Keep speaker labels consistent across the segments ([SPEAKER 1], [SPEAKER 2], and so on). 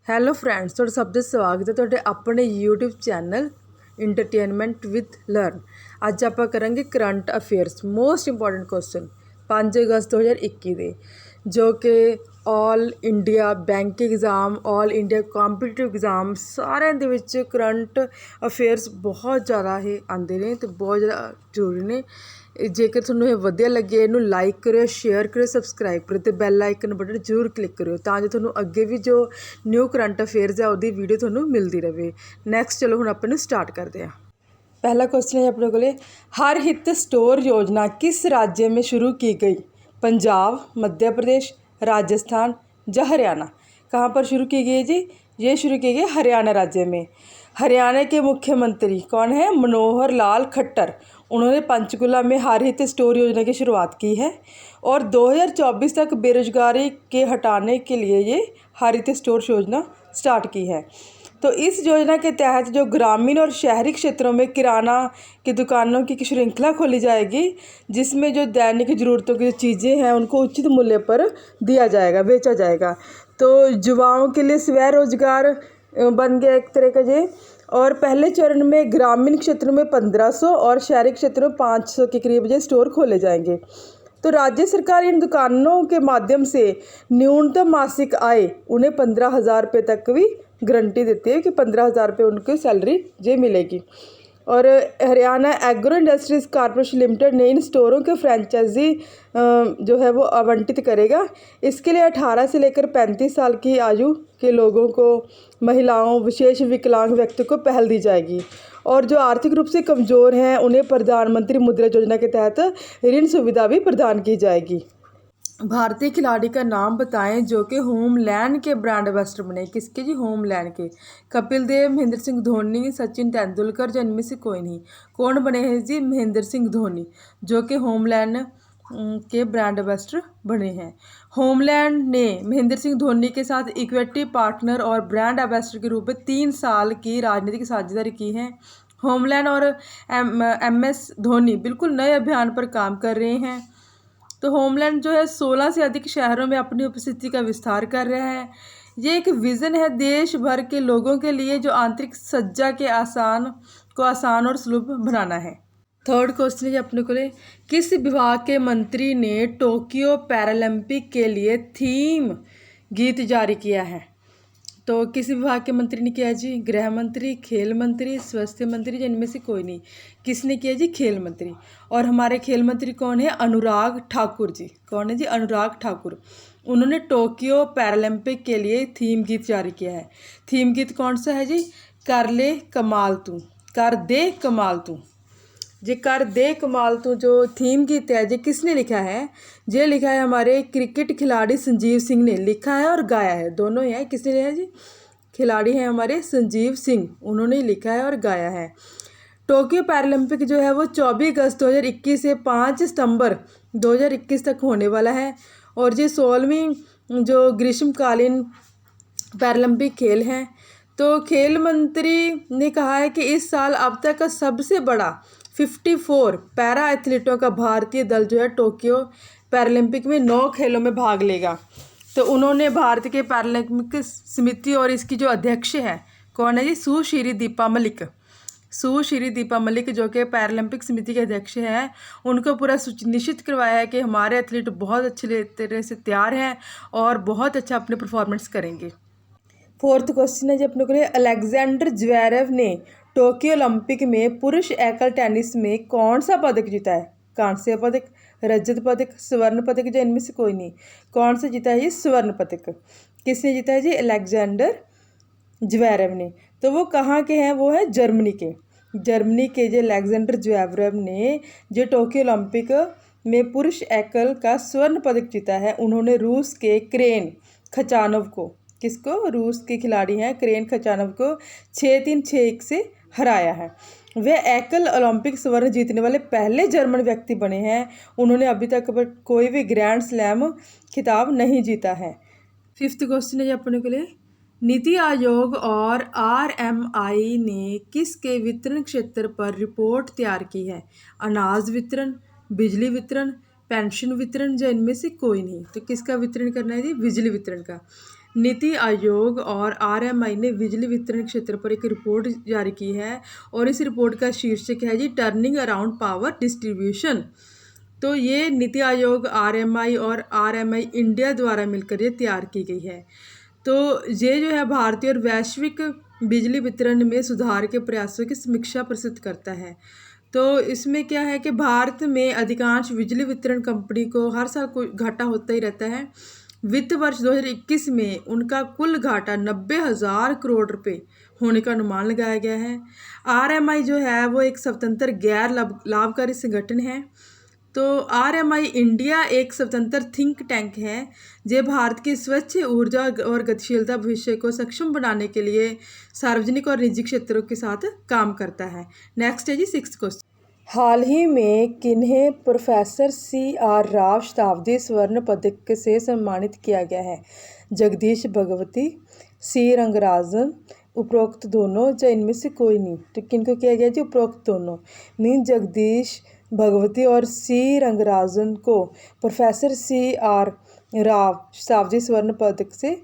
[SPEAKER 1] Hello friends, ਤੁਹਾਡਾ ਸਭ ਦਾ ਸਵਾਗਤ ਹੈ ਤੁਹਾਡੇ ਆਪਣੇ YouTube channel entertainment with learn. ਅੱਜ ਆਪਾਂ ਕਰਾਂਗੇ current affairs most important question 5 ਅਗਸਤ 2021 ਦੇ, ਜੋ ਕਿ all India bank exam, all India competitive exam ਸਾਰਿਆਂ ਦੇ ਵਿੱਚ ਕਰੰਟ ਅਫੇਅਰਸ ਬਹੁਤ ਜ਼ਿਆਦਾ ਇਹ ਆਉਂਦੇ ਨੇ ਅਤੇ ਬਹੁਤ ਜ਼ਿਆਦਾ ਜ਼ਰੂਰੀ ਨੇ। ਜੇਕਰ ਤੁਹਾਨੂੰ ਇਹ ਵਧੀਆ ਲੱਗੇ ਇਹਨੂੰ ਲਾਈਕ ਕਰਿਓ, ਸ਼ੇਅਰ ਕਰਿਓ, ਸਬਸਕ੍ਰਾਈਬ ਕਰਿਓ ਅਤੇ ਬੈਲ ਆਈਕਨ ਬਟਨ ਜ਼ਰੂਰ ਕਲਿੱਕ ਕਰਿਓ ਤਾਂ ਜੋ ਤੁਹਾਨੂੰ ਅੱਗੇ ਵੀ ਜੋ ਨਿਊ ਕਰੰਟ ਅਫੇਅਰਸ ਹੈ ਉਹਦੀ ਵੀਡੀਓ ਤੁਹਾਨੂੰ ਮਿਲਦੀ ਰਹੇ। ਨੈਕਸਟ ਚਲੋ ਹੁਣ ਆਪਾਂ ਨੂੰ ਸਟਾर्ट करते हैं। पहला क्वेश्चन है अपने को, हर हित स्टोर योजना किस राज्य में शुरू की गई? पंजाब, मध्य प्रदेश, राजस्थान या हरियाणा? कहाँ पर शुरू की गई जी? ये शुरू की गई हरियाणा राज्य में। हरियाणा के मुख्यमंत्री कौन है? मनोहर लाल खट्टर। उन्होंने पंचकुला में हर हित स्टोर योजना की शुरुआत की है और 2024 तक बेरोजगारी के हटाने के लिए ये हर हित स्टोर योजना स्टार्ट की है। तो इस योजना के तहत जो ग्रामीण और शहरी क्षेत्रों में किराना की दुकानों की श्रृंखला खोली जाएगी, जिसमें जो दैनिक ज़रूरतों की जो चीज़ें हैं उनको उचित मूल्य पर दिया जाएगा, बेचा जाएगा। तो युवाओं के लिए स्वय रोजगार बन गया एक तरह का ये। और पहले चरण में ग्रामीण क्षेत्रों में 1500 और शहरी क्षेत्रों में 500 के करीब ये स्टोर खोले जाएंगे। तो राज्य सरकार इन दुकानों के माध्यम से न्यूनतम मासिक आय उन्हें 15,000 रुपये तक भी गारंटी देती है कि 15,000 रुपये उनकी सैलरी ये मिलेगी। और Haryana agro industries corporation limited ने इन स्टोरों के फ्रेंचाइजी जो है वो आवंटित करेगा। इसके लिए 18 से लेकर 35 साल की आयु के लोगों को, महिलाओं, विशेष विकलांग व्यक्ति को पहल दी जाएगी। और जो आर्थिक रूप से कमज़ोर हैं उन्हें प्रधानमंत्री मुद्रा योजना के तहत ऋण सुविधा भी प्रदान की जाएगी। भारतीय खिलाड़ी का नाम बताएं जो कि होमलैंड के ब्रांड एम्बेसडर बने। किसके जी? होमलैंड के। कपिल देव, महेंद्र सिंह धोनी, सचिन तेंदुलकर या इनमें से कोई नहीं। कौन बने हैं जी? महेंद्र सिंह धोनी, जो कि होमलैंड के ब्रांड एम्बेसडर बने हैं। होमलैंड ने महेंद्र सिंह धोनी के साथ इक्विटी पार्टनर और ब्रांड एम्बेसडर के रूप में 3 साल की राजनीतिक साझेदारी की है। होमलैंड और MS धोनी बिल्कुल नए अभियान पर काम कर रहे हैं। तो होमलैंड जो है 16 से अधिक शहरों में अपनी उपस्थिति का विस्तार कर रहा है। ये एक विज़न है देश भर के लोगों के लिए जो आंतरिक सज्जा के आसान और सुलभ बनाना है। थर्ड क्वेश्चन है अपने को, किस विभाग के मंत्री ने टोक्यो पैरालंपिक के लिए थीम गीत जारी किया है? तो किस विभाग के मंत्री ने किया जी? गृह मंत्री, खेल मंत्री, स्वास्थ्य मंत्री या इनमें से कोई नहीं। किसने किया जी? खेल मंत्री। और हमारे खेल मंत्री कौन है? अनुराग ठाकुर जी। कौन है जी? अनुराग ठाकुर। उन्होंने टोक्यो पैरालंपिक के लिए थीम गीत जारी किया है। थीम गीत कौन सा है जी? कर ले कमाल तू, कर दे कमाल तू। ये कर दे कमाल तू जो थीम गीत है ये किसने लिखा है? ये लिखा है हमारे क्रिकेट खिलाड़ी संजीव सिंह ने लिखा है और गाया है, दोनों ही है। किसने लिखा है जी? खिलाड़ी हैं हमारे संजीव सिंह, उन्होंने लिखा है और गाया है। टोक्यो पैरालंपिक जो है वो 24 अगस्त 2021 से 5 सितंबर 2021 तक होने वाला है। और ये 16वीं जो ग्रीष्मकालीन पैरालंपिक खेल हैं। तो खेल मंत्री ने कहा है कि इस साल अब तक का सबसे बड़ा 54 पैरा एथलीटों का भारतीय दल जो है टोक्यो पैरालंपिक में 9 खेलों में भाग लेगा। तो उन्होंने भारत के पैरालंपिक समिति और इसकी जो अध्यक्ष है कौन है जी? सुश्री दीपा मलिक। सुश्री दीपा मलिक जो कि पैरालंपिक समिति के अध्यक्ष हैं, उनको पूरा सुनिश्चित करवाया है कि हमारे एथलीट बहुत अच्छे तरह से तैयार हैं और बहुत अच्छा अपने परफॉर्मेंस करेंगे। फोर्थ क्वेश्चन है जी अपने को, अलेक्जेंडर ज्वेरेव ने टोक्यो ओलंपिक में पुरुष एकल टेनिस में कौन सा पदक जीता है? कांस्य पदक, रजत पदक, स्वर्ण पदक या इनमें से कोई नहीं। कौन सा जीता है ये? स्वर्ण पदक। किसने जीता है जी? अलेक्जेंडर ज्वेरेव ने। तो वो कहाँ के हैं? वो है जर्मनी के। जर्मनी के जो अलेक्जेंडर ज्वेरेव ने जो टोक्यो ओलंपिक में पुरुष एकल का स्वर्ण पदक जीता है, उन्होंने रूस के क्रेन खचानोव को, किसको? रूस के खिलाड़ी हैं क्रेन खचानोव को 6-3, 6-1 से हराया है। वे एकल ओलंपिक स्वर्ण जीतने वाले पहले जर्मन व्यक्ति बने हैं। उन्होंने अभी तक कोई भी ग्रैंड स्लैम खिताब नहीं जीता है। फिफ्थ क्वेश्चन है अपने के लिए, नीति आयोग और RMI ने किसके वितरण क्षेत्र पर रिपोर्ट तैयार की है? अनाज वितरण, बिजली वितरण, पेंशन वितरण या इनमें से कोई नहीं। तो किसका वितरण करना है जी? बिजली वितरण का। नीति आयोग और आरएमआई ने बिजली वितरण क्षेत्र पर एक रिपोर्ट जारी की है और इस रिपोर्ट का शीर्षक है जी टर्निंग अराउंड पावर डिस्ट्रीब्यूशन। तो ये नीति आयोग, आरएमआई और आरएमआई इंडिया द्वारा मिलकर ये तैयार की गई है। तो ये जो है भारतीय और वैश्विक बिजली वितरण में सुधार के प्रयासों की समीक्षा प्रस्तुत करता है। तो इसमें क्या है कि भारत में अधिकांश बिजली वितरण कंपनी को हर साल कोई घाटा होता ही रहता है। वित्त वर्ष 2021 में उनका कुल घाटा 90,000 करोड़ रुपए होने का अनुमान लगाया गया है। आरएमआई जो है वो एक स्वतंत्र गैर लाभकारी संगठन है। तो आरएमआई इंडिया एक स्वतंत्र थिंक टैंक है जो भारत की स्वच्छ ऊर्जा और गतिशीलता भविष्य को सक्षम बनाने के लिए सार्वजनिक और निजी क्षेत्रों के साथ काम करता है। नेक्स्ट है जी 6th क्वेश्चन। हाल ही में किन्हें प्रोफेसर CR राव शताब्दी स्वर्ण पदक से सम्मानित किया गया है? जगदीश भगवती, C रंगराजन, उपरोक्त दोनों या इनमें से कोई नहीं। तो किनको किया गया जी? उपरोक्त दोनों। मीन जगदीश भगवती और C रंगराजन को प्रोफेसर CR राव शताब्दी स्वर्ण पदक से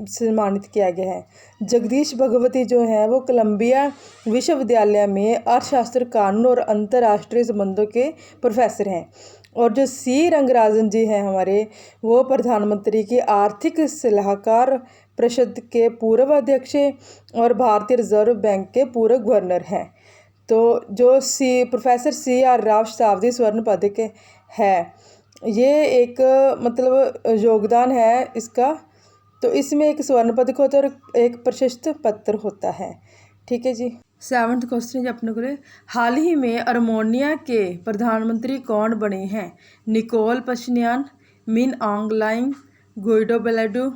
[SPEAKER 1] सम्मानित किया गया है। जगदीश भगवती जो है वो कोलंबिया विश्वविद्यालय में अर्थशास्त्र, कानून और अंतर्राष्ट्रीय संबंधों के प्रोफेसर हैं। और जो C रंगराजन जी हैं हमारे, वो प्रधानमंत्री की आर्थिक सलाहकार परिषद के पूर्व अध्यक्ष और भारतीय रिजर्व बैंक के पूर्व गवर्नर हैं। तो जो प्रोफेसर CR राव शताब्दी स्वर्ण पदक है, ये एक मतलब योगदान है इसका। तो इसमें एक स्वर्ण पदक होता है और एक प्रशस्ति पत्र होता है। ठीक है जी। 7th क्वेश्चन जी अपने को ले, हाल ही में आर्मेनिया के प्रधानमंत्री कौन बने हैं? निकोल पशिन्यान, मिन ऑंग लाइंग, गुइडो बेलेडू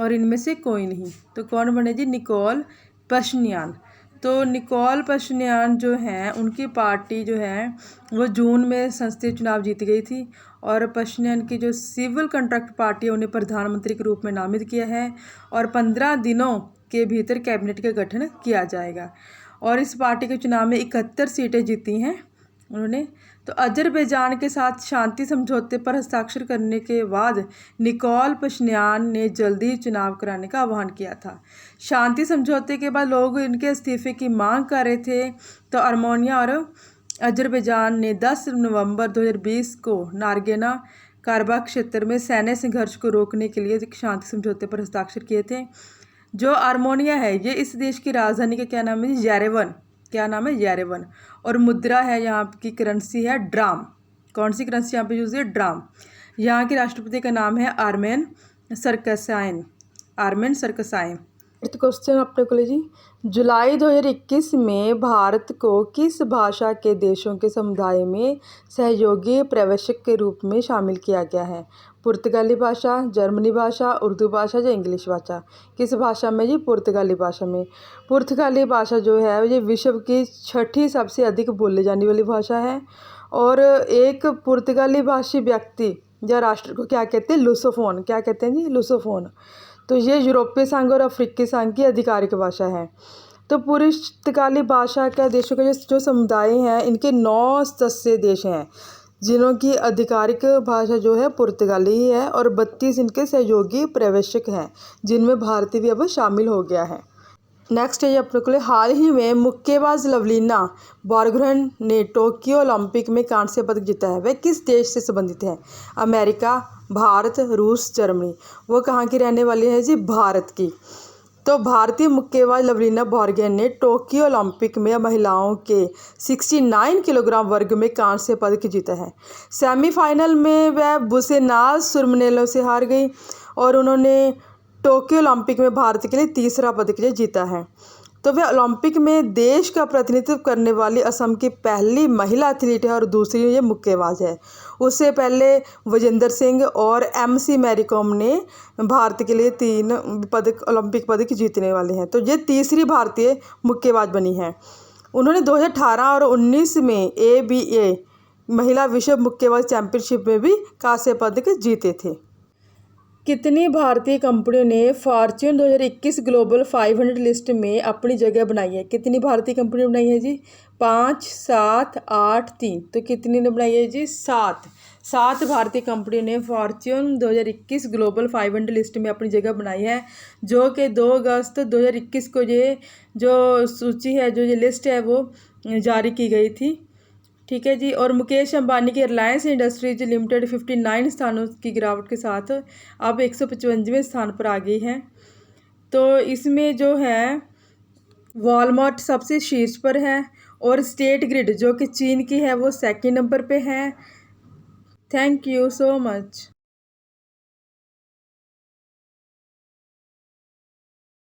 [SPEAKER 1] और इनमें से कोई नहीं। तो कौन बने जी? निकोल पशिन्यान। तो निकोल पशिन्यान जो हैं उनकी पार्टी जो है वो जून में संसदीय चुनाव जीत गई थी और पशिन्यान की जो सिविल कॉन्ट्रैक्ट पार्टी है उन्हें प्रधानमंत्री के रूप में नामित किया है और 15 दिनों के भीतर कैबिनेट का गठन किया जाएगा। और इस पार्टी के चुनाव में 71 सीटें जीती हैं उन्होंने। तो अजरबैजान के साथ शांति समझौते पर हस्ताक्षर करने के बाद निकोल पशिन्यान ने जल्दी चुनाव कराने का आह्वान किया था। शांति समझौते के बाद लोग इनके इस्तीफे की मांग कर रहे थे। तो आर्मेनिया और अजरबैजान ने 10 नवंबर 2020 को नारगेना कारबाख क्षेत्र में सैन्य संघर्ष को रोकने के लिए शांति समझौते पर हस्ताक्षर किए थे। जो आर्मेनिया है ये इस देश की राजधानी का क्या नाम है? येरेवन। क्या नाम है? येरेवन। और मुद्रा है, यहाँ की करेंसी है ड्राम। कौन सी करेंसी यहाँ पे यूज़ है? ड्राम। यहाँ के राष्ट्रपति का नाम है आर्मेन सरकसाइन। आर्मेन सरकसाइन। क्वेश्चन अपने को ले जी, जुलाई 2021 में भारत को किस भाषा के देशों के समुदाय में सहयोगी पर्यवेक्षक के रूप में शामिल किया गया है? पुर्तगाली भाषा, जर्मनी भाषा, उर्दू भाषा या इंग्लिश भाषा? किस भाषा में जी? पुर्तगाली भाषा में। पुर्तगाली भाषा जो है ये विश्व की 6ठी सबसे अधिक बोली जाने वाली भाषा है। और एक पुर्तगाली भाषी व्यक्ति या राष्ट्र को क्या कहते हैं? लुसोफोन। क्या कहते हैं जी? लुसोफोन। तो ये यूरोपीय संघ और अफ्रीकी संघ की आधिकारिक भाषा है। तो पुर्तगाली भाषा का देशों के जो समुदाय हैं इनके 9 सदस्य देश हैं जिन्हों की आधिकारिक भाषा जो है पुर्तगाली ही है और 32 इनके सहयोगी पर्यवेक्षक हैं जिनमें भारत भी अब शामिल हो गया है। नेक्स्ट है ये अपने को लिए, हाल ही में मुक्केबाज लवलीना बोरगोहेन ने टोक्यो ओलंपिक में कांस्य पदक जीता है। वह किस देश से संबंधित है? अमेरिका, भारत, रूस, जर्मनी। वो कहाँ की रहने वाली है जी? भारत की। तो भारतीय मुक्केबाज लवलीना बोरगोहेन ने टोक्यो ओलंपिक में महिलाओं के 69 किलोग्राम वर्ग में कांस्य पदक जीता है। सेमीफाइनल में वह बुसेनाज सुरमनेलो से हार गई और उन्होंने टोक्यो ओलंपिक में भारत के लिए तीसरा पदक जीता है। तो वह ओलंपिक में देश का प्रतिनिधित्व करने वाली असम की पहली महिला एथलीट है और दूसरी ये मुक्केबाज है। उससे पहले विजेंदर सिंह और MC मैरी कॉम ने भारत के लिए 3 पदक ओलंपिक पदक जीतने वाले हैं। तो ये तीसरी भारतीय मुक्केबाज बनी है। उन्होंने 2018 और 19 में ABA महिला विश्व मुक्केबाज चैंपियनशिप में भी कांस्य पदक जीते थे। कितनी भारतीय कंपनियों ने फॉर्च्यून 2021 ग्लोबल 500 लिस्ट में अपनी जगह बनाई है? कितनी भारतीय कंपनियों बनाई है जी? 5, 7, 8, 3। तो कितनी ने बनाई है जी? 7। 7 भारतीय कंपनियों ने फॉर्च्यून 2021 ग्लोबल 500 लिस्ट में अपनी जगह बनाई है, जो कि 2 अगस्त 2021 को ये जो सूची है, जो ये लिस्ट है, वो जारी की गई थी। ठीक है जी। और मुकेश अंबानी की रिलायंस इंडस्ट्रीज लिमिटेड 59 स्थानों की गिरावट के साथ अब 155वें स्थान पर आ गई है। तो इसमें जो है वॉलमार्ट सबसे शीर्ष पर है और स्टेट ग्रिड जो कि चीन की है वो सेकंड नंबर पे है। Thank you so much.